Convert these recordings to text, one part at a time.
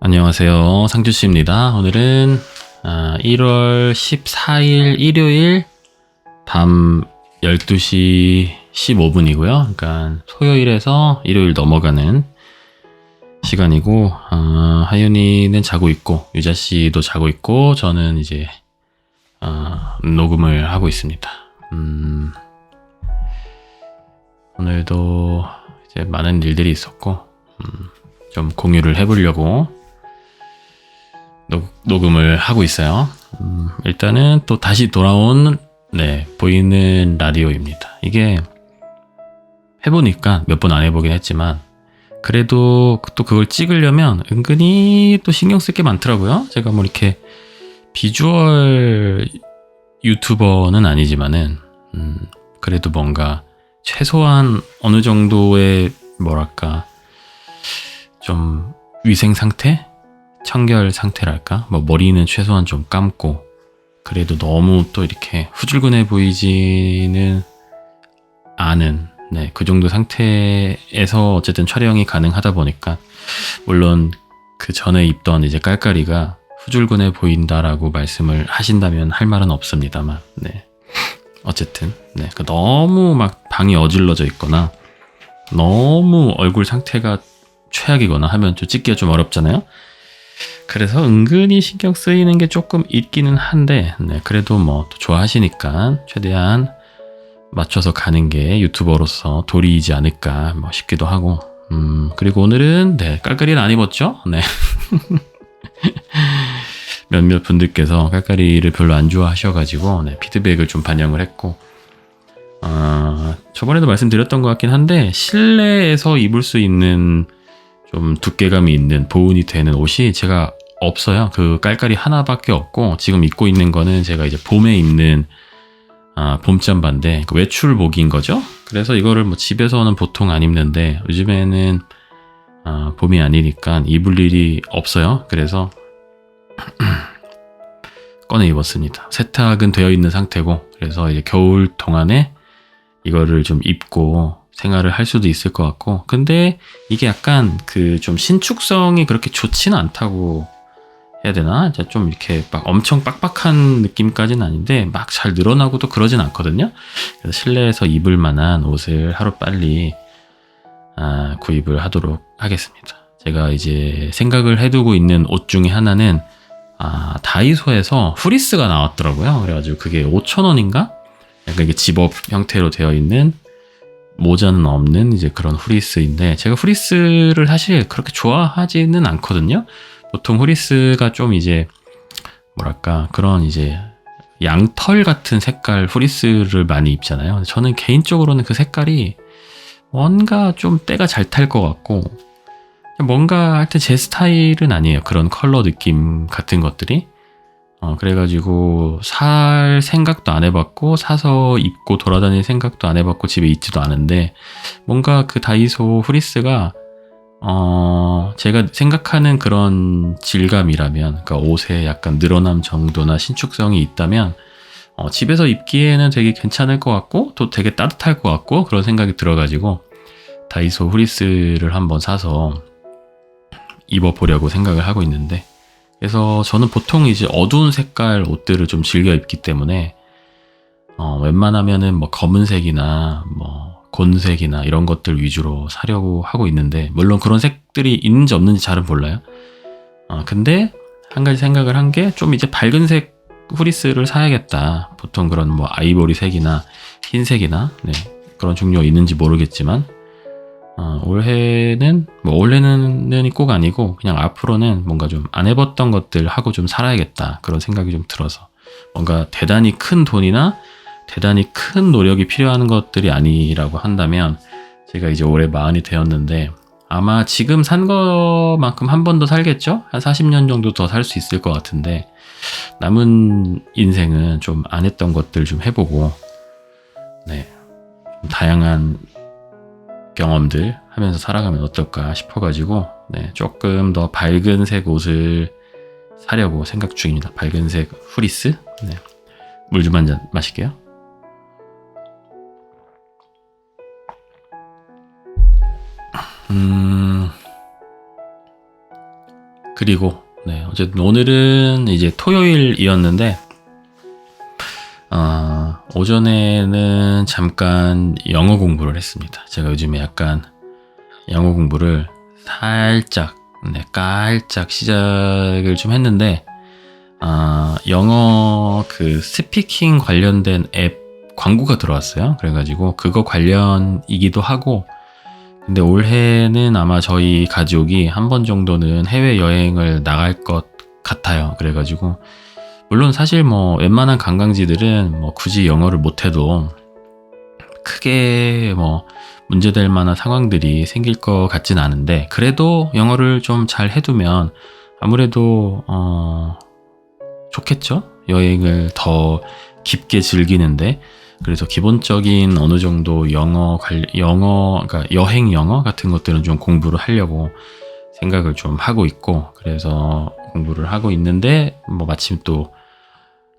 안녕하세요. 상주씨입니다. 오늘은 1월 14일 일요일 밤 12시 15분이고요. 그러니까 토요일에서 일요일 넘어가는 시간이고, 하윤이는 자고 있고, 유자씨도 자고 있고, 저는 이제 녹음을 하고 있습니다. 오늘도 이제 많은 일들이 있었고, 좀 공유를 해보려고 녹음을 하고 있어요. 일단은 또 다시 돌아온 보이는 라디오입니다. 이게 해보니까 몇 번 안 해보긴 했지만 그래도 또 그걸 찍으려면 은근히 또 신경 쓸 게 많더라고요. 제가 뭐 이렇게 비주얼 유튜버는 아니지만은 그래도 뭔가 최소한 어느 정도의 뭐랄까 좀 위생 상태? 청결 상태랄까? 뭐 머리는 최소한 좀 감고 그래도 너무 또 이렇게 후줄근해 보이지는 않은 그 정도 상태에서 어쨌든 촬영이 가능하다 보니까 물론 그 전에 입던 이제 깔깔이가 후줄근해 보인다라고 말씀을 하신다면 할 말은 없습니다만 어쨌든 너무 막 방이 어질러져 있거나 너무 얼굴 상태가 최악이거나 하면 좀 찍기가 좀 어렵잖아요. 그래서 은근히 신경 쓰이는 게 조금 있기는 한데 그래도 뭐 또 좋아하시니까 최대한 맞춰서 가는 게 유튜버로서 도리이지 않을까 싶기도 하고 그리고 오늘은 깔깔이는 안 입었죠? 몇몇 분들께서 깔깔이를 별로 안 좋아하셔가지고 피드백을 좀 반영을 했고 저번에도 말씀드렸던 것 같긴 한데 실내에서 입을 수 있는 좀 두께감이 있는 보온이 되는 옷이 제가 없어요. 그 깔깔이 하나밖에 없고 지금 입고 있는 거는 제가 이제 봄에 입는 봄 잠바인데 외출복인 거죠. 그래서 이거를 뭐 집에서는 보통 안 입는데 요즘에는 봄이 아니니까 입을 일이 없어요. 그래서 꺼내 입었습니다. 세탁은 되어 있는 상태고 그래서 이제 겨울 동안에 이거를 좀 입고 생활을 할 수도 있을 것 같고 근데 이게 약간 그 좀 신축성이 그렇게 좋지는 않다고 해야 되나? 좀 이렇게 막 엄청 빡빡한 느낌까지는 아닌데 막 잘 늘어나고도 그러진 않거든요. 그래서 실내에서 입을 만한 옷을 하루빨리 구입을 하도록 하겠습니다. 제가 이제 생각을 해두고 있는 옷 중에 하나는 다이소에서 후리스가 나왔더라고요. 그래가지고 그게 5,000원인가? 약간 이게 집업 형태로 되어 있는 모자는 없는 이제 그런 후리스인데 제가 후리스를 사실 그렇게 좋아하지는 않거든요. 보통 후리스가 좀 이제 뭐랄까 그런 이제 양털 같은 색깔 후리스를 많이 입잖아요. 저는 개인적으로는 그 색깔이 뭔가 좀 때가 잘 탈 것 같고 뭔가 하여튼 제 스타일은 아니에요. 그런 컬러 느낌 같은 것들이 그래가지고 살 생각도 안 해봤고 사서 입고 돌아다닐 생각도 안 해봤고 집에 있지도 않은데 뭔가 그 다이소 후리스가 제가 생각하는 그런 질감이라면 그러니까 옷에 약간 늘어남 정도나 신축성이 있다면 집에서 입기에는 되게 괜찮을 것 같고 또 되게 따뜻할 것 같고 그런 생각이 들어가지고 다이소 후리스를 한번 사서 입어보려고 생각을 하고 있는데 그래서 저는 보통 이제 어두운 색깔 옷들을 좀 즐겨 입기 때문에 웬만하면은 뭐 검은색이나 뭐 곤색이나 이런 것들 위주로 사려고 하고 있는데 물론 그런 색들이 있는지 없는지 잘은 몰라요. 근데 한 가지 생각을 한 게 좀 이제 밝은 색 후리스를 사야겠다. 보통 그런 뭐 아이보리색이나 흰색이나 그런 종류가 있는지 모르겠지만 올해는 꼭 아니고 그냥 앞으로는 뭔가 좀 안 해봤던 것들 하고 좀 살아야겠다 그런 생각이 좀 들어서 뭔가 대단히 큰 돈이나 대단히 큰 노력이 필요한 것들이 아니라고 한다면 제가 이제 올해 40이 되었는데 아마 지금 산 것만큼 한 번 더 살겠죠? 한 40년 정도 더 살 수 있을 것 같은데 남은 인생은 좀 안 했던 것들 좀 해보고 좀 다양한 경험들 하면서 살아가면 어떨까 싶어가지고 조금 더 밝은 색 옷을 사려고 생각 중입니다. 밝은 색 후리스. 물 좀 한 잔 마실게요. 그리고 네, 어쨌든 오늘은 이제 토요일이었는데 오전에는 잠깐 영어 공부를 했습니다. 제가 요즘에 약간 영어 공부를 살짝 깔짝 시작을 좀 했는데 영어 그 스피킹 관련된 앱 광고가 들어왔어요. 그래가지고 그거 관련이기도 하고, 근데 올해는 아마 저희 가족이 한 번 정도는 해외여행을 나갈 것 같아요. 그래가지고 물론 사실 뭐 웬만한 관광지들은 뭐 굳이 영어를 못해도 크게 뭐 문제될 만한 상황들이 생길 것 같진 않은데, 그래도 영어를 좀 잘 해두면 아무래도 좋겠죠? 여행을 더 깊게 즐기는데. 그래서 기본적인 어느 정도 그러니까 여행 영어 같은 것들은 좀 공부를 하려고 생각을 좀 하고 있고, 그래서 공부를 하고 있는데, 뭐 마침 또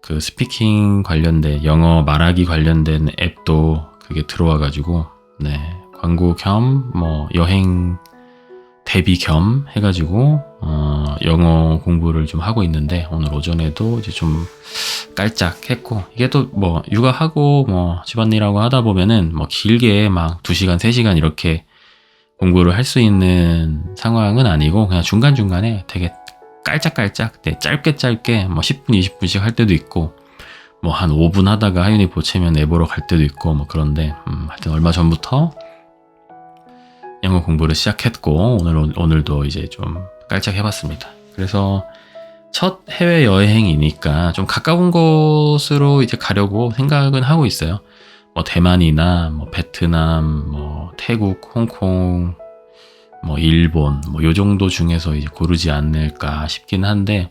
그 스피킹 관련된 영어 말하기 관련된 앱도 그게 들어와가지고, 네, 광고 겸 뭐 여행 대비 겸 해가지고 영어 공부를 좀 하고 있는데, 오늘 오전에도 이제 좀 깔짝 했고, 이게 또 뭐 육아하고 뭐 집안일하고 하다 보면은 뭐 길게 막 2시간 3시간 이렇게 공부를 할 수 있는 상황은 아니고, 그냥 중간중간에 되게 깔짝깔짝 짧게 뭐 10분 20분씩 할 때도 있고, 뭐 한 5분 하다가 하윤이 보채면 애 보러 갈 때도 있고, 뭐 그런데 하여튼 얼마 전부터 영어 공부를 시작했고, 오늘도 이제 좀 깔짝 해봤습니다. 그래서 첫 해외여행이니까 좀 가까운 곳으로 이제 가려고 생각은 하고 있어요. 뭐 대만이나 뭐 베트남, 뭐 태국, 홍콩, 뭐 일본, 뭐 요 정도 중에서 이제 고르지 않을까 싶긴 한데,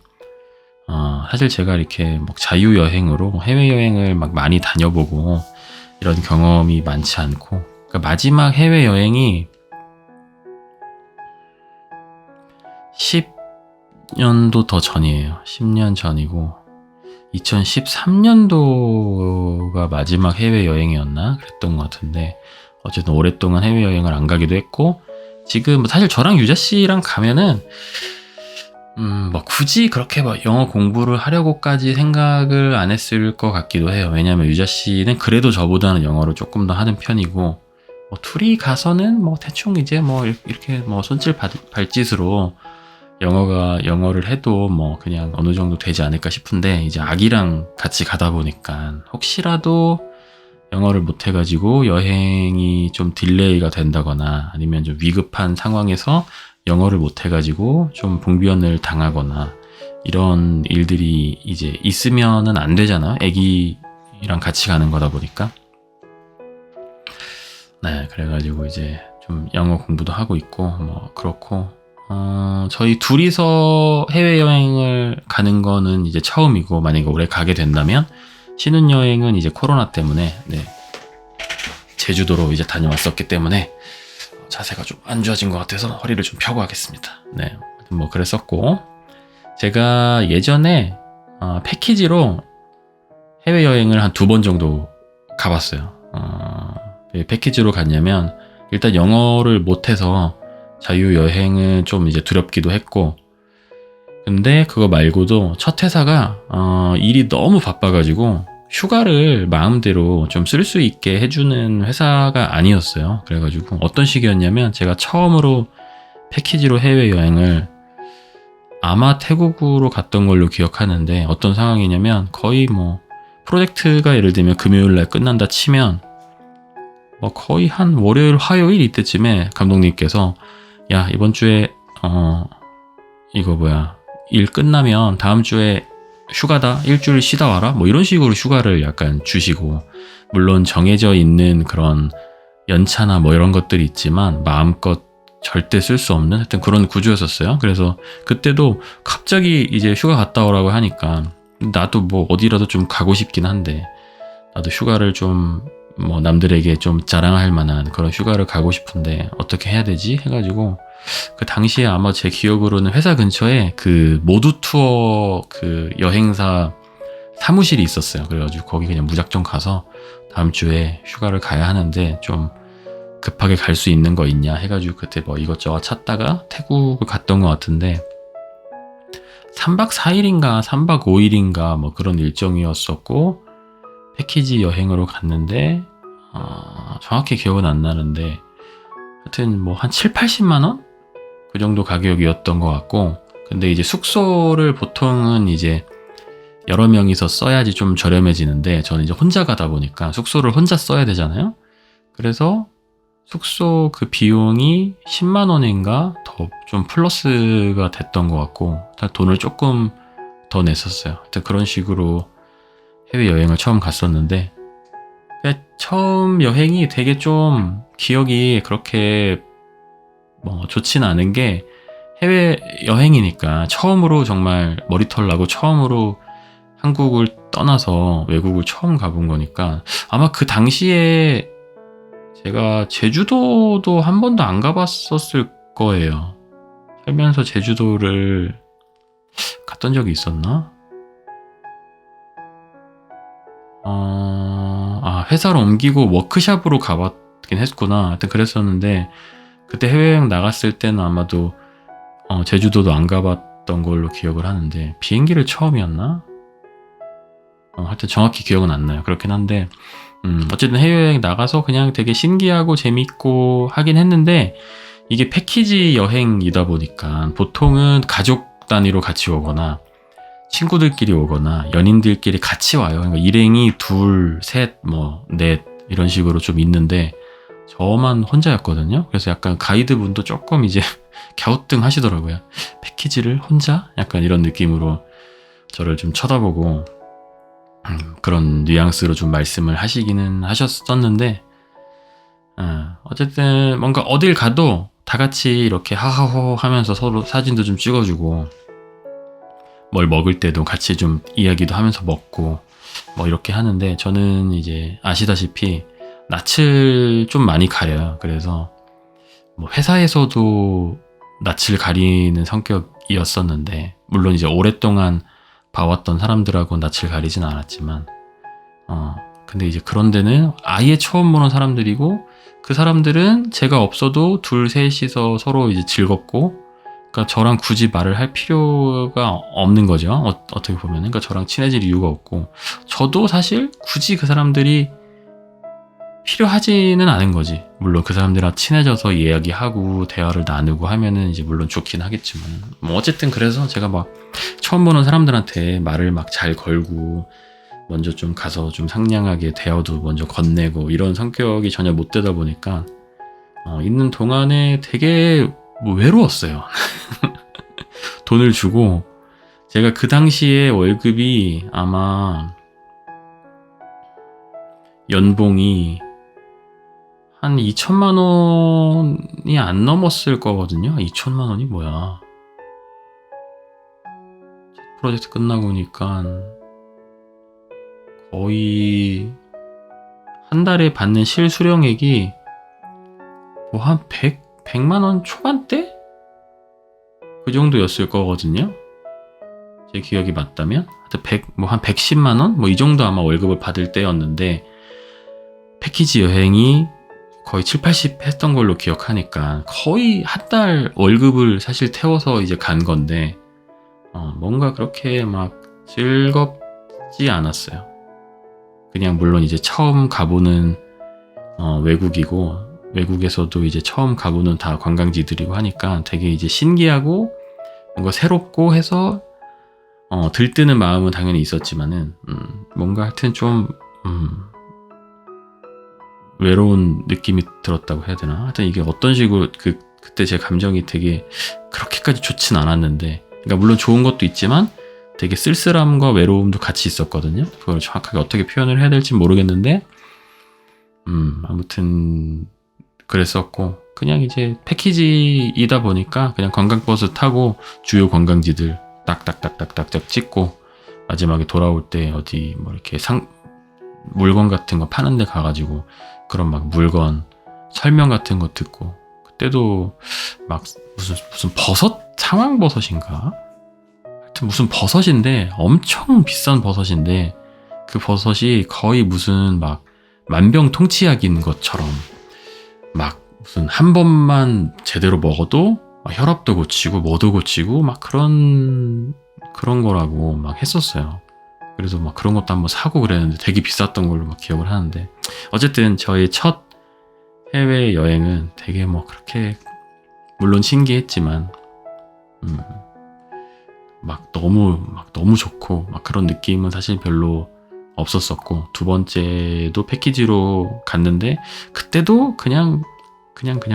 사실 제가 이렇게 뭐 자유여행으로 해외여행을 막 많이 다녀보고 이런 경험이 많지 않고, 그러니까 마지막 해외여행이 10년도 더 전이에요. 10년 전이고 2013년도가 마지막 해외여행이었나 그랬던 것 같은데, 어쨌든 오랫동안 해외여행을 안 가기도 했고, 지금 사실 저랑 유자씨랑 가면은 뭐 굳이 그렇게 뭐 영어 공부를 하려고까지 생각을 안 했을 것 같기도 해요. 왜냐면 유자씨는 그래도 저보다는 영어를 조금 더 하는 편이고, 뭐 둘이 가서는 뭐 대충 이제 뭐 이렇게 뭐 손짓 발짓으로 영어를 해도 뭐 그냥 어느 정도 되지 않을까 싶은데, 이제 아기랑 같이 가다 보니까 혹시라도 영어를 못 해가지고 여행이 좀 딜레이가 된다거나, 아니면 좀 위급한 상황에서 영어를 못 해가지고 좀 봉변을 당하거나, 이런 일들이 이제 있으면은 안 되잖아. 아기랑 같이 가는 거다 보니까. 네, 그래가지고 이제 좀 영어 공부도 하고 있고 뭐 그렇고, 저희 둘이서 해외여행을 가는 거는 이제 처음이고, 만약에 올해 가게 된다면 신혼여행은 이제 코로나 때문에 제주도로 이제 다녀왔었기 때문에 자세가 좀 안 좋아진 것 같아서 허리를 좀 펴고 하겠습니다. 네, 뭐 그랬었고, 제가 예전에 패키지로 해외여행을 한 2번 정도 가봤어요. 왜 패키지로 갔냐면, 일단 영어를 못해서 자유여행은 좀 이제 두렵기도 했고, 근데 그거 말고도 첫 회사가 일이 너무 바빠가지고 휴가를 마음대로 좀 쓸 수 있게 해주는 회사가 아니었어요. 그래가지고 어떤 식이었냐면, 제가 처음으로 패키지로 해외여행을 아마 태국으로 갔던 걸로 기억하는데, 어떤 상황이냐면 거의 뭐 프로젝트가 예를 들면 금요일날 끝난다 치면 뭐 거의 한 월요일 화요일 이때쯤에 감독님께서, 야 이번 주에 일 끝나면 다음 주에 휴가다, 일주일 쉬다 와라, 뭐 이런 식으로 휴가를 약간 주시고, 물론 정해져 있는 그런 연차나 뭐 이런 것들이 있지만 마음껏 절대 쓸 수 없는 하여튼 그런 구조였었어요. 그래서 그때도 갑자기 이제 휴가 갔다 오라고 하니까, 나도 뭐 어디라도 좀 가고 싶긴 한데, 나도 휴가를 좀 뭐 남들에게 좀 자랑할 만한 그런 휴가를 가고 싶은데 어떻게 해야 되지 해가지고, 그 당시에 아마 제 기억으로는 회사 근처에 그 모두 투어 그 여행사 사무실이 있었어요. 그래가지고 거기 그냥 무작정 가서 다음 주에 휴가를 가야 하는데 좀 급하게 갈 수 있는 거 있냐 해가지고 그때 뭐 이것저것 찾다가 태국을 갔던 것 같은데, 3박 4일인가 3박 5일인가 뭐 그런 일정이었었고, 패키지 여행으로 갔는데 정확히 기억은 안 나는데 하여튼 뭐 한 7, 80만 원? 그 정도 가격이었던 것 같고, 근데 이제 숙소를 보통은 이제 여러 명이서 써야지 좀 저렴해지는데, 저는 이제 혼자 가다 보니까 숙소를 혼자 써야 되잖아요. 그래서 숙소 그 비용이 10만 원인가 더 좀 플러스가 됐던 것 같고, 돈을 조금 더 냈었어요. 하여튼 그런 식으로 해외여행을 처음 갔었는데, 처음 여행이 되게 좀 기억이 그렇게 뭐 좋진 않은 게, 해외여행이니까 처음으로 정말 머리털 나고 처음으로 한국을 떠나서 외국을 처음 가본 거니까, 아마 그 당시에 제가 제주도도 한 번도 안 가봤었을 거예요. 살면서 제주도를 갔던 적이 있었나? 회사로 옮기고 워크샵으로 가봤긴 했구나. 하여튼 그랬었는데, 그때 해외여행 나갔을 때는 아마도 제주도도 안 가봤던 걸로 기억을 하는데, 비행기를 처음이었나? 하여튼 정확히 기억은 안 나요. 그렇긴 한데, 어쨌든 해외여행 나가서 그냥 되게 신기하고 재밌고 하긴 했는데, 이게 패키지 여행이다 보니까 보통은 가족 단위로 같이 오거나 친구들끼리 오거나 연인들끼리 같이 와요. 그러니까 일행이 둘, 셋, 뭐 넷 이런 식으로 좀 있는데, 저만 혼자였거든요. 그래서 약간 가이드분도 조금 이제 갸우뚱 하시더라고요. 패키지를 혼자? 약간 이런 느낌으로 저를 좀 쳐다보고 그런 뉘앙스로 좀 말씀을 하시기는 하셨었는데, 어쨌든 뭔가 어딜 가도 다 같이 이렇게 하하호 하면서 서로 사진도 좀 찍어주고, 뭘 먹을 때도 같이 좀 이야기도 하면서 먹고 뭐 이렇게 하는데, 저는 이제 아시다시피 낯을 좀 많이 가려요. 그래서 뭐 회사에서도 낯을 가리는 성격이었었는데, 물론 이제 오랫동안 봐왔던 사람들하고 낯을 가리진 않았지만, 근데 이제 그런 데는 아예 처음 보는 사람들이고, 그 사람들은 제가 없어도 둘, 셋이서 서로 이제 즐겁고, 그러니까 저랑 굳이 말을 할 필요가 없는 거죠. 어떻게 보면. 그러니까 저랑 친해질 이유가 없고, 저도 사실 굳이 그 사람들이 필요하지는 않은 거지. 물론 그 사람들이랑 친해져서 이야기하고 대화를 나누고 하면은 이제 물론 좋긴 하겠지만, 뭐 어쨌든 그래서 제가 막 처음 보는 사람들한테 말을 막 잘 걸고 먼저 좀 가서 좀 상냥하게 대화도 먼저 건네고 이런 성격이 전혀 못 되다 보니까 있는 동안에 되게 뭐 외로웠어요. 돈을 주고, 제가 그 당시에 월급이 아마 연봉이 한 2천만 원이 안 넘었을 거거든요. 2천만 원이 뭐야. 프로젝트 끝나고 보니까 거의 한 달에 받는 실수령액이 뭐 한 100만 원 초반대? 그 정도였을 거거든요. 제 기억이 맞다면. 한 110만 원? 뭐 이 정도 아마 월급을 받을 때였는데, 패키지 여행이 거의 7, 80 했던 걸로 기억하니까 거의 한 달 월급을 사실 태워서 이제 간 건데, 뭔가 그렇게 막 즐겁지 않았어요. 그냥 물론 이제 처음 가보는 외국이고, 외국에서도 이제 처음 가보는 다 관광지들이고 하니까 되게 이제 신기하고 뭔가 새롭고 해서 들뜨는 마음은 당연히 있었지만은, 뭔가 하여튼 좀 외로운 느낌이 들었다고 해야 되나? 하여튼 이게 어떤 식으로 그때 제 감정이 되게 그렇게까지 좋진 않았는데, 그러니까 물론 좋은 것도 있지만 되게 쓸쓸함과 외로움도 같이 있었거든요. 그걸 정확하게 어떻게 표현을 해야 될지 모르겠는데, 아무튼 그랬었고, 그냥 이제 패키지이다 보니까 그냥 관광버스 타고 주요 관광지들 딱딱딱딱딱 찍고, 마지막에 돌아올 때 어디 뭐 이렇게 물건 같은 거 파는 데 가가지고 그런 막 물건 설명 같은 거 듣고, 그때도 막 무슨 버섯? 상황버섯인가? 하여튼 무슨 버섯인데, 엄청 비싼 버섯인데, 그 버섯이 거의 무슨 막 만병통치약인 것처럼 막 무슨 한 번만 제대로 먹어도 막 혈압도 고치고 뭐도 고치고 막 그런 그런 거라고 막 했었어요. 그래서 막 그런 것도 한번 사고 그랬는데 되게 비쌌던 걸로 막 기억을 하는데, 어쨌든 저의 첫 해외 여행은 되게 뭐 그렇게 물론 신기했지만 막 너무 좋고 막 그런 느낌은 사실 별로 없었었고, 두 번째도 패키지로 갔는데 그때도 그냥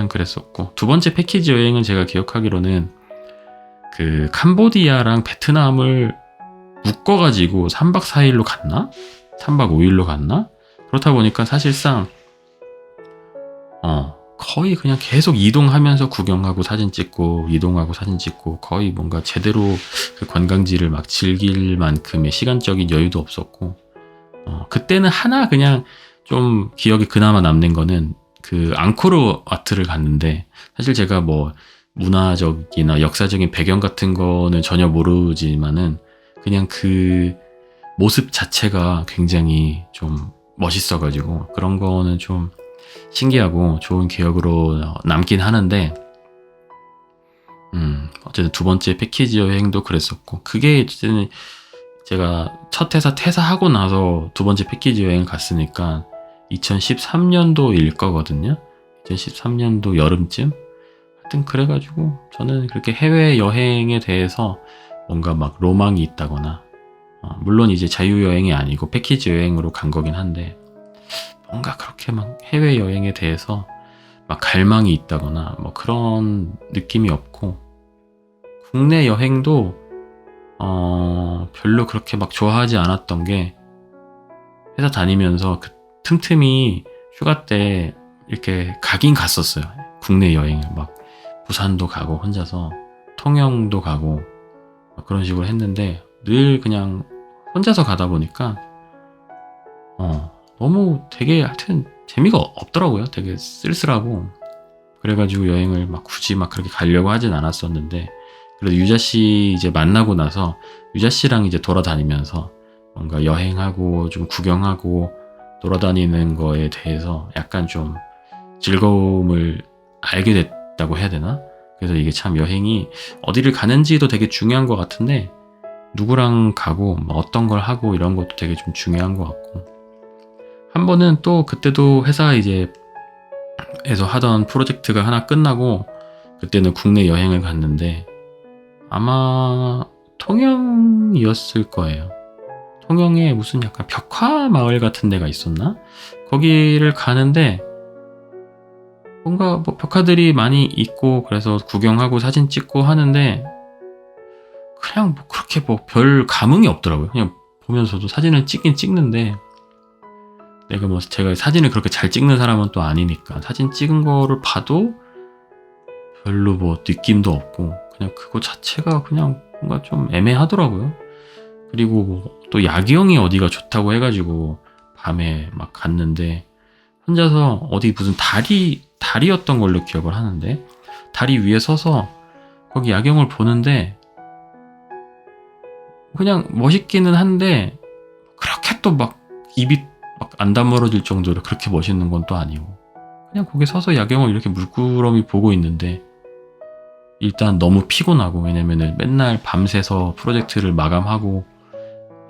그랬었고, 두 번째 패키지 여행은 제가 기억하기로는 그 캄보디아랑 베트남을 묶어가지고 3박 4일로 갔나? 3박 5일로 갔나? 그렇다 보니까 사실상 거의 그냥 계속 이동하면서 구경하고 사진 찍고 이동하고 사진 찍고, 거의 뭔가 제대로 그 관광지를 막 즐길 만큼의 시간적인 여유도 없었고, 그때는 하나 그냥 좀 기억에 그나마 남는 거는 그 앙코르 와트를 갔는데, 사실 제가 뭐 문화적이나 역사적인 배경 같은 거는 전혀 모르지만은 그냥 그 모습 자체가 굉장히 좀 멋있어가지고 그런 거는 좀 신기하고 좋은 기억으로 남긴 하는데, 어쨌든 두 번째 패키지 여행도 그랬었고, 그게 어쨌든 제가 첫 회사 퇴사하고 나서 두 번째 패키지 여행을 갔으니까 2013년도일 거거든요. 2013년도 여름쯤? 하여튼 그래가지고 저는 그렇게 해외 여행에 대해서 뭔가 막 로망이 있다거나, 물론 이제 자유여행이 아니고 패키지 여행으로 간 거긴 한데, 뭔가 그렇게 막 해외 여행에 대해서 막 갈망이 있다거나 뭐 그런 느낌이 없고, 국내 여행도 별로 그렇게 막 좋아하지 않았던 게, 회사 다니면서 그 틈틈이 휴가 때 이렇게 가긴 갔었어요. 국내 여행을 막 부산도 가고 혼자서 통영도 가고 막 그런 식으로 했는데, 늘 그냥 혼자서 가다 보니까 너무 되게 하여튼 재미가 없더라고요. 되게 쓸쓸하고. 그래가지고 여행을 막 굳이 막 그렇게 가려고 하진 않았었는데, 그래도 유자 씨 이제 만나고 나서 유자 씨랑 이제 돌아다니면서 뭔가 여행하고 좀 구경하고 돌아다니는 거에 대해서 약간 좀 즐거움을 알게 됐다고 해야 되나? 그래서 이게 참 여행이 어디를 가는지도 되게 중요한 것 같은데, 누구랑 가고 뭐 어떤 걸 하고 이런 것도 되게 좀 중요한 것 같고, 한 번은 또 그때도 회사 이제 에서 하던 프로젝트가 하나 끝나고 그때는 국내 여행을 갔는데, 아마 통영이었을 거예요. 통영에 무슨 약간 벽화 마을 같은 데가 있었나? 거기를 가는데 뭔가 뭐 벽화들이 많이 있고 그래서 구경하고 사진 찍고 하는데, 그냥 뭐 그렇게 뭐 별 감흥이 없더라고요. 그냥 보면서도 사진을 찍긴 찍는데, 내가 뭐 제가 사진을 그렇게 잘 찍는 사람은 또 아니니까 사진 찍은 거를 봐도 별로 뭐 느낌도 없고, 그냥 그거 자체가 그냥 뭔가 좀 애매하더라고요. 그리고 뭐 또 야경이 어디가 좋다고 해가지고 밤에 막 갔는데, 혼자서 어디 무슨 다리였던 걸로 기억을 하는데, 다리 위에 서서 거기 야경을 보는데 그냥 멋있기는 한데 그렇게 또 막 입이 막 안 다물어질 정도로 그렇게 멋있는 건 또 아니고, 그냥 거기 서서 야경을 이렇게 물끄러미 보고 있는데, 일단 너무 피곤하고, 왜냐면은 맨날 밤새서 프로젝트를 마감하고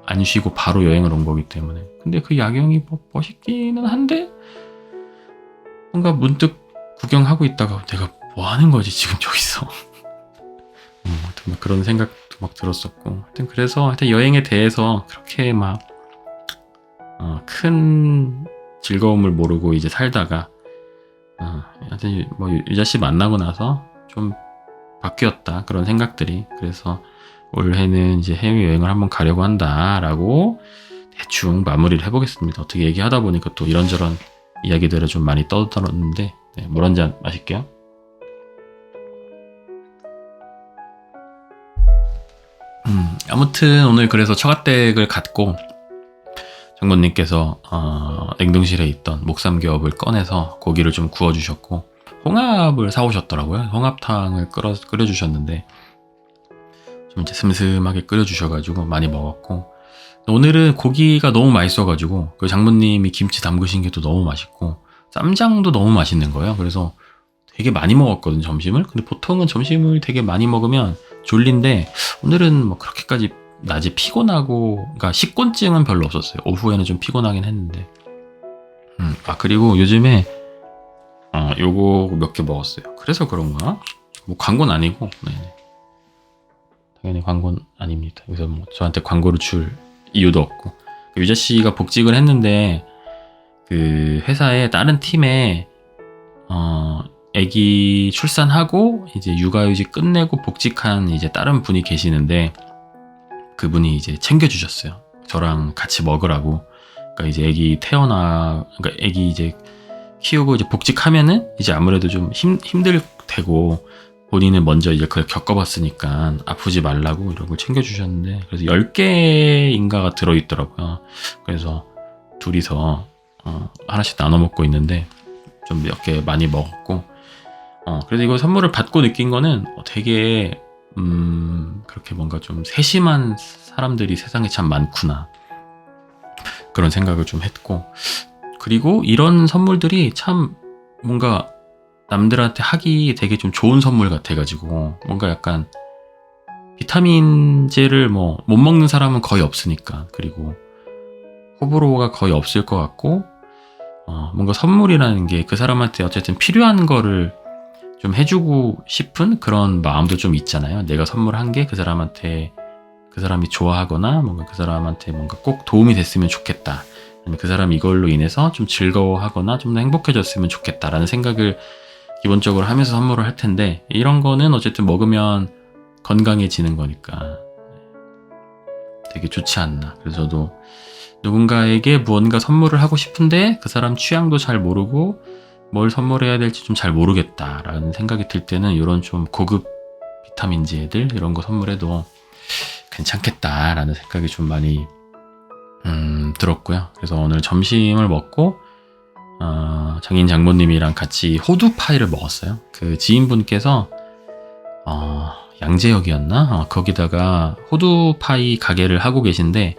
안 쉬고 바로 여행을 온 거기 때문에. 근데 그 야경이 뭐 멋있기는 한데, 뭔가 문득 구경하고 있다가 내가 뭐 하는 거지 지금 저기서. 하여튼 막 그런 생각도 막 들었었고, 하여튼 그래서 하여튼 여행에 대해서 그렇게 막 큰 즐거움을 모르고 이제 살다가, 하여튼 뭐 유자 씨 만나고 나서 좀 바뀌었다, 그런 생각들이. 그래서 올해는 이제 해외여행을 한번 가려고 한다라고 대충 마무리를 해보겠습니다. 어떻게 얘기하다 보니까 또 이런저런 이야기들을 좀 많이 떠들었는데, 물 한 잔 마실게요. 아무튼 오늘 그래서 처갓댁을 갔고, 장모님께서 냉동실에 있던 목삼겹을 꺼내서 고기를 좀 구워주셨고, 홍합을 사오셨더라고요. 홍합탕을 끓여주셨는데 좀 이제 슴슴하게 끓여주셔가지고 많이 먹었고, 오늘은 고기가 너무 맛있어가지고 그 장모님이 김치 담그신 게 또 너무 맛있고 쌈장도 너무 맛있는 거예요. 그래서 되게 많이 먹었거든 점심을. 근데 보통은 점심을 되게 많이 먹으면 졸린데, 오늘은 뭐 그렇게까지 낮에 피곤하고, 그러니까 식곤증은 별로 없었어요. 오후에는 좀 피곤하긴 했는데. 그리고 요즘에 요거 몇 개 먹었어요. 그래서 그런가? 뭐 광고는 아니고, 네네. 당연히 광고는 아닙니다. 그래서 뭐 저한테 광고를 줄 이유도 없고. 유자 씨가 복직을 했는데 그 회사의 다른 팀에 아기 출산하고 이제 육아휴직 끝내고 복직한 이제 다른 분이 계시는데 그분이 이제 챙겨주셨어요. 저랑 같이 먹으라고. 그러니까 이제 그러니까 아기 이제 키우고 이제 복직하면은 이제 아무래도 좀 힘들 테고 본인은 먼저 이제 그걸 겪어봤으니까 아프지 말라고 이런 걸 챙겨주셨는데 그래서 10개인가가 들어있더라고요. 그래서 둘이서 하나씩 나눠 먹고 있는데 좀 몇 개 많이 먹었고 그래서 이거 선물을 받고 느낀 거는 되게 그렇게 뭔가 좀 세심한 사람들이 세상에 참 많구나 그런 생각을 좀 했고 그리고 이런 선물들이 참 뭔가 남들한테 하기 되게 좀 좋은 선물 같아가지고 뭔가 약간 비타민제를 뭐 못 먹는 사람은 거의 없으니까 그리고 호불호가 거의 없을 것 같고 뭔가 선물이라는 게 그 사람한테 어쨌든 필요한 거를 좀 해주고 싶은 그런 마음도 좀 있잖아요. 내가 선물한 게 그 사람한테 그 사람이 좋아하거나 뭔가 그 사람한테 뭔가 꼭 도움이 됐으면 좋겠다. 아니면 그 사람이 이걸로 인해서 좀 즐거워하거나 좀 더 행복해졌으면 좋겠다라는 생각을 기본적으로 하면서 선물을 할 텐데 이런 거는 어쨌든 먹으면 건강해지는 거니까 되게 좋지 않나. 그래서 저도 누군가에게 무언가 선물을 하고 싶은데 그 사람 취향도 잘 모르고 뭘 선물해야 될지 좀 잘 모르겠다라는 생각이 들 때는 이런 좀 고급 비타민제들 이런 거 선물해도 괜찮겠다라는 생각이 좀 많이 들었고요. 그래서 오늘 점심을 먹고 장인 장모님이랑 같이 호두파이를 먹었어요. 그 지인분께서 양재역이었나? 거기다가 호두파이 가게를 하고 계신데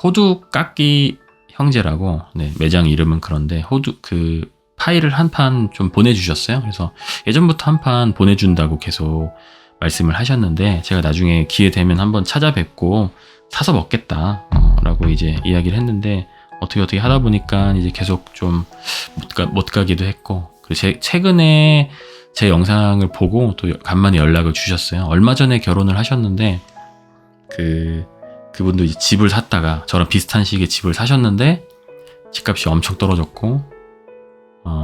호두 깎기 형제라고 매장 이름은 그런데 그 파이를 한 판 좀 보내주셨어요. 그래서 예전부터 한 판 보내준다고 계속 말씀을 하셨는데 제가 나중에 기회 되면 한번 찾아뵙고 사서 먹겠다 라고 이제 이야기를 했는데 어떻게 하다 보니까 이제 계속 좀 못 가기도 했고 그리고 최근에 제 영상을 보고 또 간만에 연락을 주셨어요. 얼마 전에 결혼을 하셨는데 그분도 이제 집을 샀다가 저랑 비슷한 시기에 집을 사셨는데 집값이 엄청 떨어졌고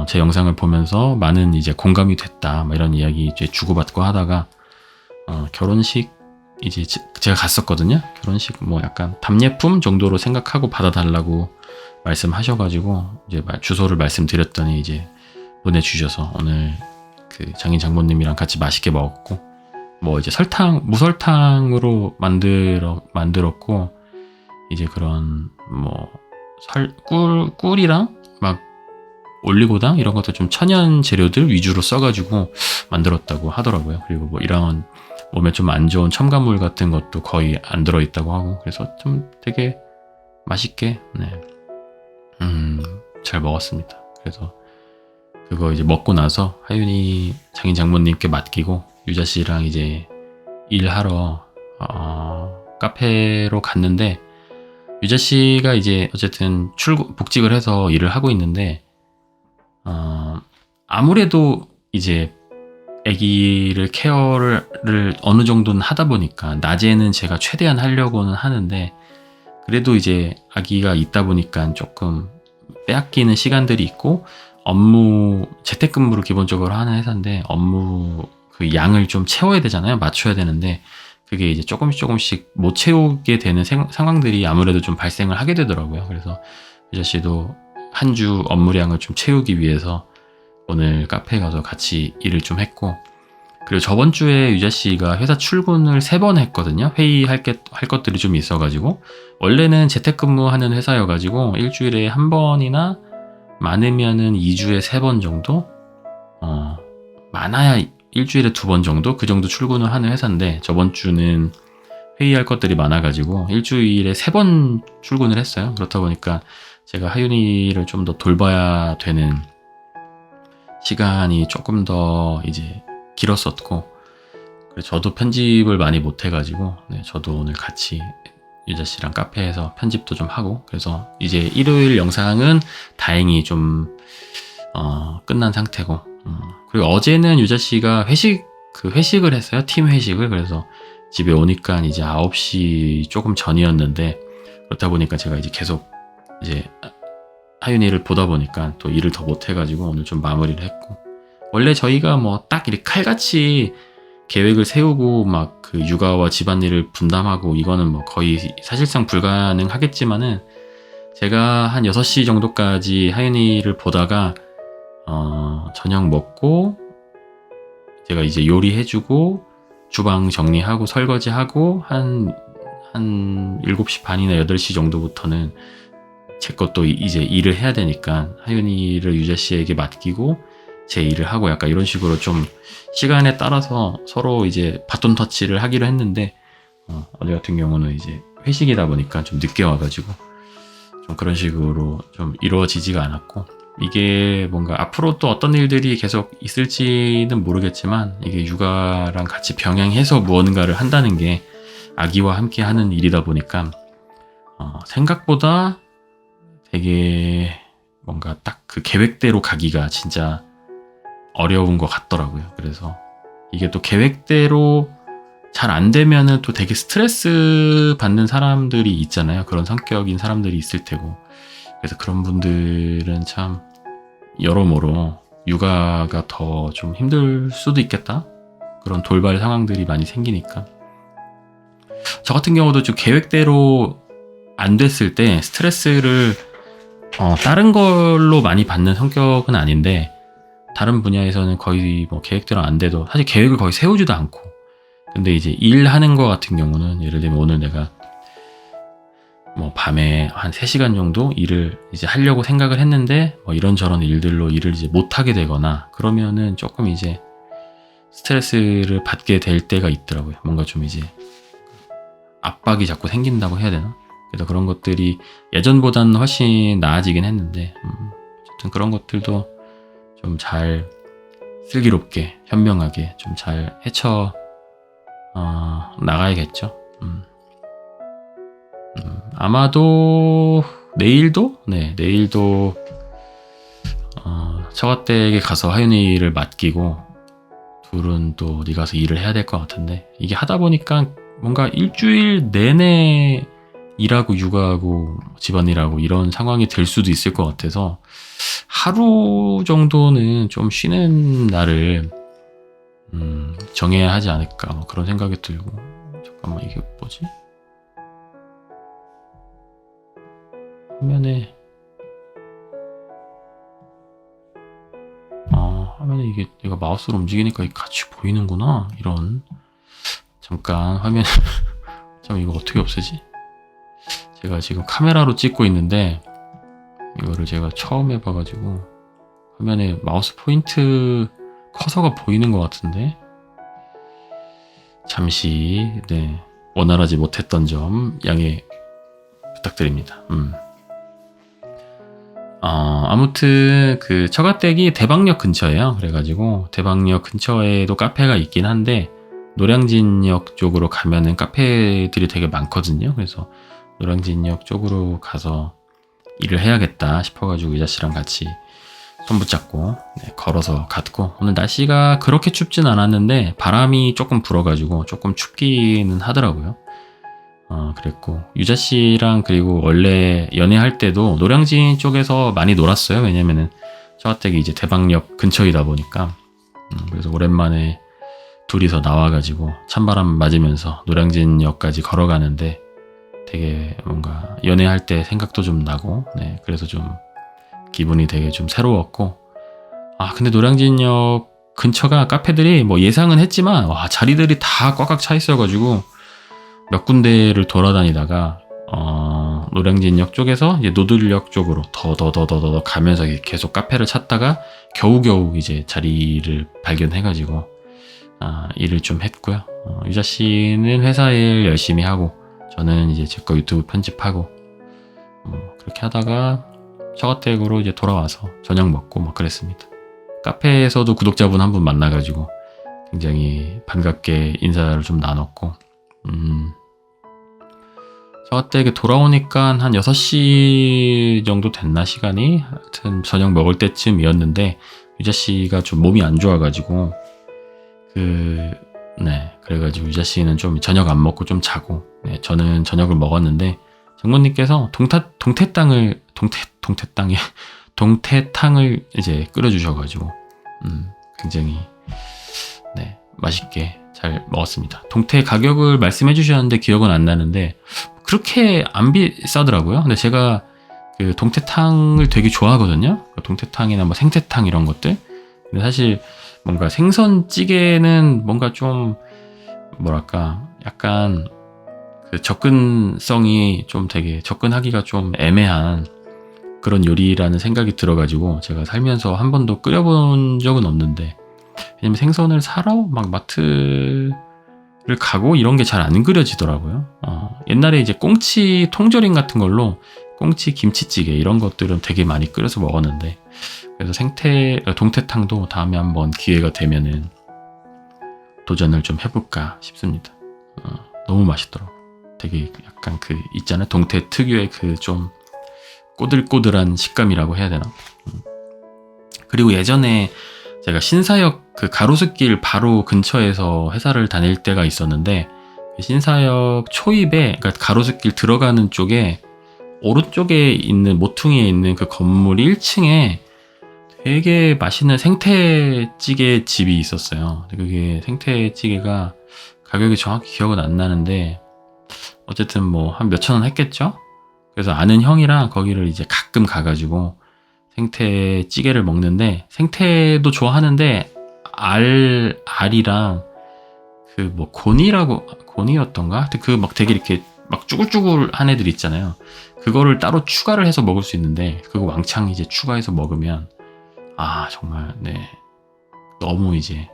제 영상을 보면서 많은 이제 공감이 됐다 뭐 이런 이야기 이제 주고받고 하다가 결혼식 이제 제가 갔었거든요. 결혼식 뭐 약간 답례품 정도로 생각하고 받아달라고 말씀하셔가지고 이제 주소를 말씀드렸더니 이제 보내주셔서 오늘 그 장인 장모님이랑 같이 맛있게 먹었고 뭐 이제 무설탕으로 만들었고 이제 그런 뭐 꿀이랑 막 올리고당 이런 것도 좀 천연 재료들 위주로 써가지고 만들었다고 하더라고요. 그리고 뭐 이런 몸에 좀 안 좋은 첨가물 같은 것도 거의 안 들어있다고 하고 그래서 좀 되게 맛있게 잘 먹었습니다. 그래서 그거 이제 먹고 나서 하윤이 장인 장모님께 맡기고 유자 씨랑 이제 일하러 카페로 갔는데 유자 씨가 이제 어쨌든 복직을 해서 일을 하고 있는데 아무래도 이제 아기를 케어를 어느 정도는 하다 보니까 낮에는 제가 최대한 하려고는 하는데 그래도 이제 아기가 있다 보니까 조금 빼앗기는 시간들이 있고 재택근무를 기본적으로 하는 회사인데 업무 그 양을 좀 채워야 되잖아요. 맞춰야 되는데 그게 이제 조금씩 못 채우게 되는 상황들이 아무래도 좀 발생을 하게 되더라고요. 그래서 유자 씨도 한 주 업무량을 좀 채우기 위해서 오늘 카페에 가서 같이 일을 좀 했고 그리고 저번 주에 유자 씨가 회사 출근을 3번 했거든요. 회의할 것들이 좀 있어가지고 원래는 재택근무하는 회사여가지고 일주일에 1번이나 많으면은 2주에 3번 정도 많아야 일주일에 2번 정도 그 정도 출근을 하는 회사인데 저번 주는 회의할 것들이 많아가지고 일주일에 3번 출근을 했어요. 그렇다 보니까 제가 하윤이를 좀 더 돌봐야 되는 시간이 조금 더 이제 길었었고 그래서 저도 편집을 많이 못해가지고, 네, 저도 오늘 같이 유자 씨랑 카페에서 편집도 좀 하고, 그래서 이제 일요일 영상은 다행히 좀 끝난 상태고, 그리고 어제는 유자 씨가 회식을 했어요. 팀 회식을. 그래서 집에 오니까 이제 9시 조금 전이었는데, 그렇다 보니까 제가 이제 계속 이제 하윤이를 보다 보니까 또 일을 더 못해가지고 오늘 좀 마무리를 했고, 원래 저희가 뭐 딱 이렇게 칼같이 계획을 세우고 막 그 육아와 집안일을 분담하고 이거는 뭐 거의 사실상 불가능하겠지만은, 제가 한 6시 정도까지 하윤이를 보다가 저녁 먹고 제가 이제 요리해주고 주방 정리하고 설거지하고 한 7시 반이나 8시 정도부터는 제 것도 이제 일을 해야 되니까 하윤이를 유자 씨에게 맡기고 제 일을 하고, 약간 이런 식으로 좀 시간에 따라서 서로 이제 바톤 터치를 하기로 했는데, 어제 같은 경우는 이제 회식이다 보니까 좀 늦게 와가지고 좀 그런 식으로 좀 이루어지지가 않았고, 이게 뭔가 앞으로 또 어떤 일들이 계속 있을지는 모르겠지만, 이게 육아랑 같이 병행해서 무언가를 한다는 게 아기와 함께 하는 일이다 보니까 생각보다 되게 뭔가 딱 그 계획대로 가기가 진짜 어려운 것 같더라고요. 그래서 이게 또 계획대로 잘 안 되면은 또 되게 스트레스 받는 사람들이 있잖아요. 그런 성격인 사람들이 있을 테고. 그래서 그런 분들은 참 여러모로 육아가 더 좀 힘들 수도 있겠다. 그런 돌발 상황들이 많이 생기니까. 저 같은 경우도 좀 계획대로 안 됐을 때 스트레스를 다른 걸로 많이 받는 성격은 아닌데, 다른 분야에서는 거의 뭐 계획대로 안 돼도 사실 계획을 거의 세우지도 않고, 근데 이제 일하는 거 같은 경우는 예를 들면 오늘 내가 뭐 밤에 한 3시간 정도 일을 이제 하려고 생각을 했는데 뭐 이런저런 일들로 일을 이제 못 하게 되거나 그러면은 조금 이제 스트레스를 받게 될 때가 있더라고요. 뭔가 좀 이제 압박이 자꾸 생긴다고 해야 되나? 그래서 그런 것들이 예전보다는 훨씬 나아지긴 했는데, 어쨌든 그런 것들도 좀 잘 슬기롭게 현명하게 좀 잘 헤쳐 나가야겠죠. 아마도 내일도 처가댁에 가서 하윤이를 맡기고 둘은 또 어디 가서 일을 해야 될 것 같은데, 이게 하다 보니까 뭔가 일주일 내내 일하고 육아하고 집안일하고 이런 상황이 될 수도 있을 것 같아서, 하루 정도는 좀 쉬는 날을 정해야 하지 않을까, 뭐 그런 생각이 들고. 잠깐만, 이게 뭐지? 화면에 이게 내가 마우스로 움직이니까 이게 같이 보이는구나. 이런. 잠깐 화면 참, 이거 어떻게 없애지? 제가 지금 카메라로 찍고 있는데 이거를 제가 처음 해봐가지고 화면에 마우스 포인트 커서가 보이는 것 같은데, 잠시 원활하지 못했던 점 양해 부탁드립니다. 아무튼 그 처가댁이 대방역 근처예요. 그래가지고 대방역 근처에도 카페가 있긴 한데, 노량진역 쪽으로 가면은 카페들이 되게 많거든요. 그래서 노량진역 쪽으로 가서 일을 해야겠다 싶어가지고 유자 씨랑 같이 손 붙잡고 걸어서 갔고, 오늘 날씨가 그렇게 춥진 않았는데 바람이 조금 불어가지고 조금 춥기는 하더라고요. 그랬고, 유자 씨랑 그리고 원래 연애할 때도 노량진 쪽에서 많이 놀았어요. 왜냐면은 처가댁이 이제 대방역 근처이다 보니까. 그래서 오랜만에 둘이서 나와가지고 찬바람 맞으면서 노량진역까지 걸어가는데 되게 뭔가 연애할 때 생각도 좀 나고, 그래서 좀 기분이 되게 좀 새로웠고, 근데 노량진역 근처가 카페들이 뭐 예상은 했지만 자리들이 다 꽉꽉 차 있어가지고 몇 군데를 돌아다니다가 노량진역 쪽에서 이제 노들역 쪽으로 더 가면서 계속 카페를 찾다가 겨우겨우 이제 자리를 발견해가지고 일을 좀 했고요. 유자 씨는 회사 일 열심히 하고 저는 이제 제 거 유튜브 편집하고 그렇게 하다가 처가댁으로 이제 돌아와서 저녁 먹고 막 그랬습니다. 카페에서도 구독자분 한 분 만나가지고 굉장히 반갑게 인사를 좀 나눴고, 저한테 돌아오니까 한 6시 정도 됐나, 시간이? 하여튼 저녁 먹을 때쯤이었는데, 유자씨가 좀 몸이 안 좋아가지고, 그래가지고 유자씨는 좀 저녁 안 먹고 좀 자고, 저는 저녁을 먹었는데, 장모님께서 동태탕을 이제 끓여주셔가지고, 굉장히, 맛있게 잘 먹었습니다. 동태 가격을 말씀해 주셨는데 기억은 안 나는데, 그렇게 안 비싸더라고요. 근데 제가 그 동태탕을 되게 좋아하거든요. 동태탕이나 뭐 생태탕 이런 것들. 근데 사실 뭔가 생선찌개는 뭔가 좀 뭐랄까 약간 그 접근성이 좀 되게 접근하기가 좀 애매한 그런 요리라는 생각이 들어가지고 제가 살면서 한 번도 끓여본 적은 없는데, 왜냐면 생선을 사러 막 마트를 가고 이런 게 잘 안 그려지더라고요. 옛날에 이제 꽁치 통조림 같은 걸로 꽁치 김치찌개 이런 것들은 되게 많이 끓여서 먹었는데, 그래서 동태탕도 다음에 한번 기회가 되면은 도전을 좀 해볼까 싶습니다. 너무 맛있더라고요. 되게 약간 그 있잖아요. 동태 특유의 그 좀 꼬들꼬들한 식감이라고 해야 되나? 그리고 예전에 제가 신사역 그 가로수길 바로 근처에서 회사를 다닐 때가 있었는데, 신사역 초입에, 그러니까 가로수길 들어가는 쪽에 오른쪽에 있는 모퉁이에 있는 그 건물 1층에 되게 맛있는 생태찌개 집이 있었어요. 그게 생태찌개가 가격이 정확히 기억은 안 나는데 어쨌든 뭐 한 몇천 원 했겠죠? 그래서 아는 형이랑 거기를 이제 가끔 가가지고 생태찌개를 먹는데, 생태도 좋아하는데 알이랑 그 뭐 곤이었던가? 하여튼 그 막 되게 이렇게 막 쭈글쭈글한 애들 있잖아요. 그거를 따로 추가를 해서 먹을 수 있는데, 그거 왕창 이제 추가해서 먹으면 정말 너무 이제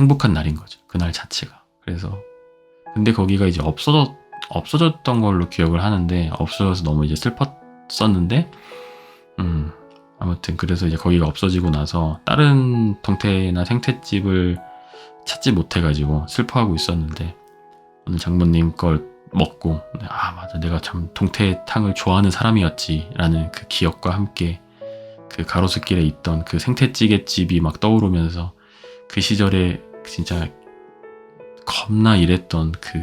행복한 날인 거죠. 그날 자체가. 그래서 근데 거기가 이제 없어졌던 걸로 기억을 하는데, 없어져서 너무 이제 슬펐었는데, 아무튼 그래서 이제 거기가 없어지고 나서 다른 동태나 생태집을 찾지 못해가지고 슬퍼하고 있었는데, 오늘 장모님 걸 먹고 맞아, 내가 참 동태탕을 좋아하는 사람이었지 라는 그 기억과 함께 그 가로수길에 있던 그 생태찌개 집이 막 떠오르면서, 그 시절에 진짜 겁나 일했던 그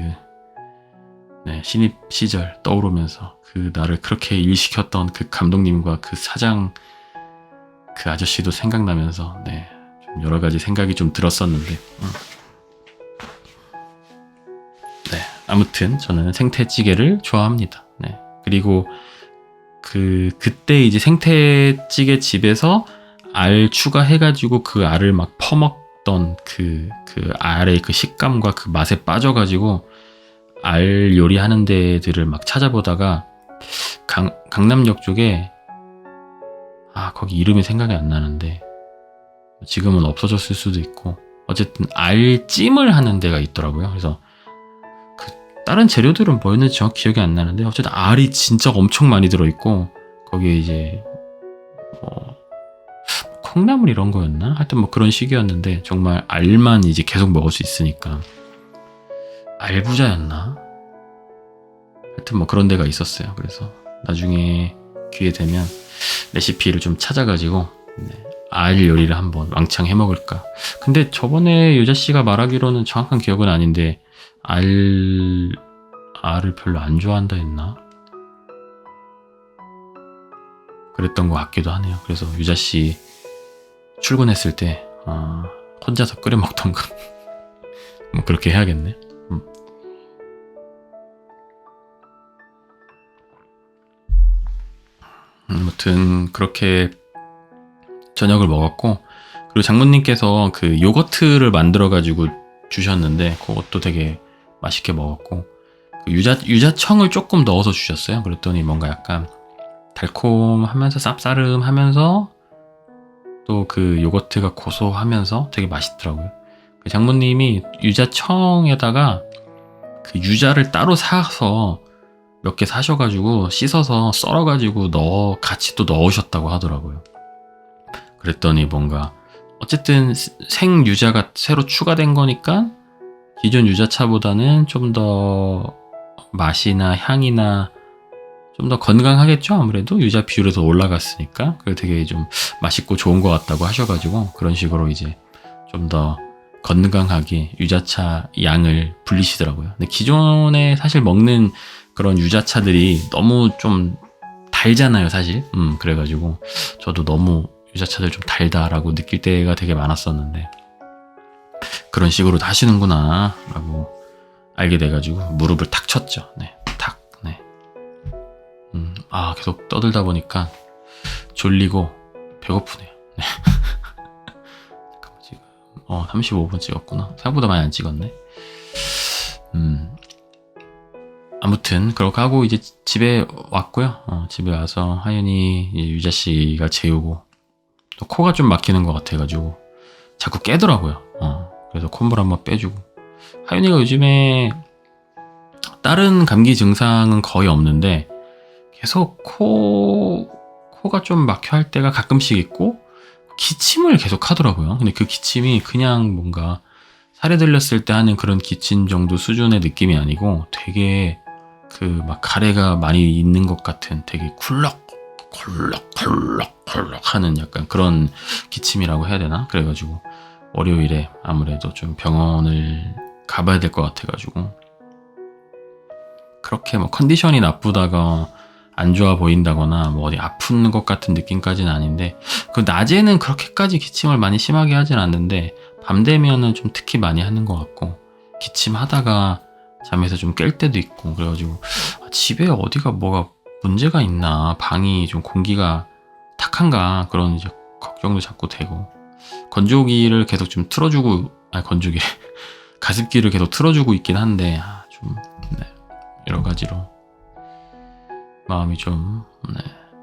신입 시절 떠오르면서, 그 나를 그렇게 일시켰던 그 감독님과 그 사장 그 아저씨도 생각나면서 좀 여러 가지 생각이 좀 들었었는데, 아무튼 저는 생태찌개를 좋아합니다. 그리고 그때 이제 생태찌개 집에서 알 추가해가지고 그 알을 막 퍼먹던 그 알의 그 식감과 그 맛에 빠져가지고 알 요리하는 데들을 막 찾아보다가 강남역 쪽에 거기 이름이 생각이 안 나는데 지금은 없어졌을 수도 있고, 어쨌든 알찜을 하는 데가 있더라고요. 그래서 다른 재료들은 뭐였는지 정확히 기억이 안 나는데 어쨌든 알이 진짜 엄청 많이 들어있고, 거기에 이제 콩나물 이런 거였나? 하여튼 뭐 그런 식이었는데 정말 알만 이제 계속 먹을 수 있으니까 알부자였나? 하여튼 뭐 그런 데가 있었어요. 그래서 나중에 기회 되면 레시피를 좀 찾아가지고 알 요리를 한번 왕창 해먹을까. 근데 저번에 유자씨가 말하기로는 정확한 기억은 아닌데 알을 별로 안 좋아한다 했나? 그랬던 것 같기도 하네요. 그래서 유자씨 출근했을 때 혼자서 끓여 먹던가 뭐 그렇게 해야겠네. 아무튼 그렇게 저녁을 먹었고, 그리고 장모님께서 그 요거트를 만들어 가지고 주셨는데 그것도 되게 맛있게 먹었고, 그 유자청을 조금 넣어서 주셨어요. 그랬더니 뭔가 약간 달콤하면서 쌉싸름하면서 또 그 요거트가 고소하면서 되게 맛있더라고요. 그 장모님이 유자청에다가 그 유자를 따로 사서 몇 개 사셔가지고 씻어서 썰어가지고 같이 또 넣으셨다고 하더라고요. 그랬더니 뭔가 어쨌든 생유자가 새로 추가된 거니까 기존 유자차보다는 좀 더 맛이나 향이나 좀 더 건강하겠죠. 아무래도 유자 비율이 더 올라갔으니까. 그게 되게 좀 맛있고 좋은 것 같다고 하셔가지고 그런 식으로 이제 좀 더 건강하게 유자차 양을 불리시더라고요. 근데 기존에 사실 먹는 그런 유자차들이 너무 좀 달잖아요, 사실. 그래가지고 저도 너무 유자차들 좀 달다라고 느낄 때가 되게 많았었는데 그런 식으로 하시는구나 라고 알게 돼가지고 무릎을 탁 쳤죠. 네, 탁. 네. 계속 떠들다 보니까 졸리고 배고프네요. 네. 잠깐만, 지금 35분 찍었구나. 생각보다 많이 안 찍었네. 아무튼 그렇게 하고 이제 집에 왔고요. 집에 와서 하윤이 유자 씨가 재우고 또 코가 좀 막히는 것 같아가지고 자꾸 깨더라고요. 그래서 콧물 한번 빼주고. 하윤이가 요즘에 다른 감기 증상은 거의 없는데 계속 코가 좀 막혀 할 때가 가끔씩 있고 기침을 계속 하더라고요. 근데 그 기침이 그냥 뭔가 살에 들렸을 때 하는 그런 기침 정도 수준의 느낌이 아니고 되게 그 막 가래가 많이 있는 것 같은 되게 쿨럭 하는 약간 그런 기침이라고 해야 되나? 그래가지고 월요일에 아무래도 좀 병원을 가봐야 될 것 같아가지고 그렇게 뭐 컨디션이 나쁘다가 안 좋아 보인다거나 뭐 어디 아픈 것 같은 느낌까지는 아닌데 그 낮에는 그렇게까지 기침을 많이 심하게 하진 않는데 밤 되면은 좀 특히 많이 하는 것 같고 기침하다가 잠에서 좀 깰 때도 있고 그래가지고 집에 어디가 뭐가 문제가 있나 방이 좀 공기가 탁한가 그런 이제 걱정도 자꾸 되고 건조기를 계속 좀 틀어주고 건조기 가습기를 계속 틀어주고 있긴 한데 좀 네, 여러 가지로 마음이 좀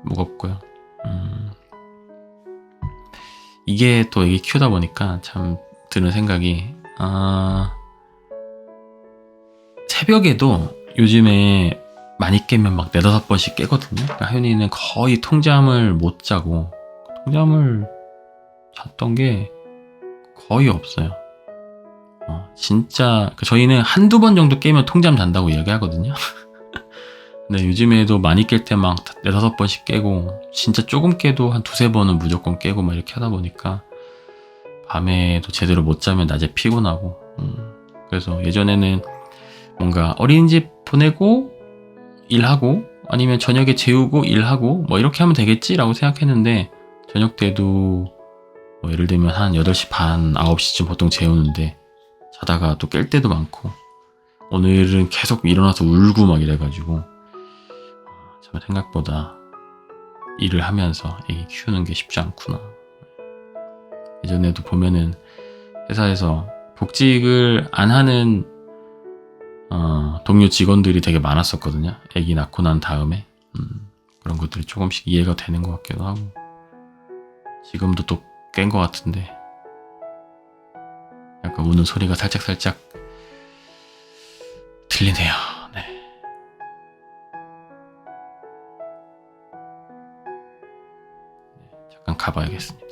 무겁고요. 이게 또 애기 키우다 보니까 참 드는 생각이 새벽에도 요즘에 많이 깨면 막 4-5번씩 깨거든요. 그러니까 하윤이는 거의 통잠을 못 자고 통잠을 잤던 게 거의 없어요. 진짜 저희는 한두 번 정도 깨면 통잠 잔다고 이야기하거든요. 근데 요즘에도 많이 깰 때 막 4-5번씩 깨고 진짜 조금 깨도 한 2-3번은 무조건 깨고 막 이렇게 하다 보니까 밤에도 제대로 못 자면 낮에 피곤하고 그래서 예전에는 뭔가 어린이집 보내고 일하고 아니면 저녁에 재우고 일하고 뭐 이렇게 하면 되겠지라고 생각했는데 저녁 때도 뭐 예를 들면 한 8시 반, 9시쯤 보통 재우는데 자다가 또 깰 때도 많고 오늘은 계속 일어나서 울고 막 이래가지고 참 생각보다 일을 하면서 애기 키우는 게 쉽지 않구나. 예전에도 보면은 회사에서 복직을 안 하는 동료 직원들이 되게 많았었거든요. 애기 낳고 난 다음에 그런 것들이 조금씩 이해가 되는 것 같기도 하고 지금도 또 깬 것 같은데 약간 우는 소리가 살짝 들리네요. 네. 잠깐 가봐야겠습니다.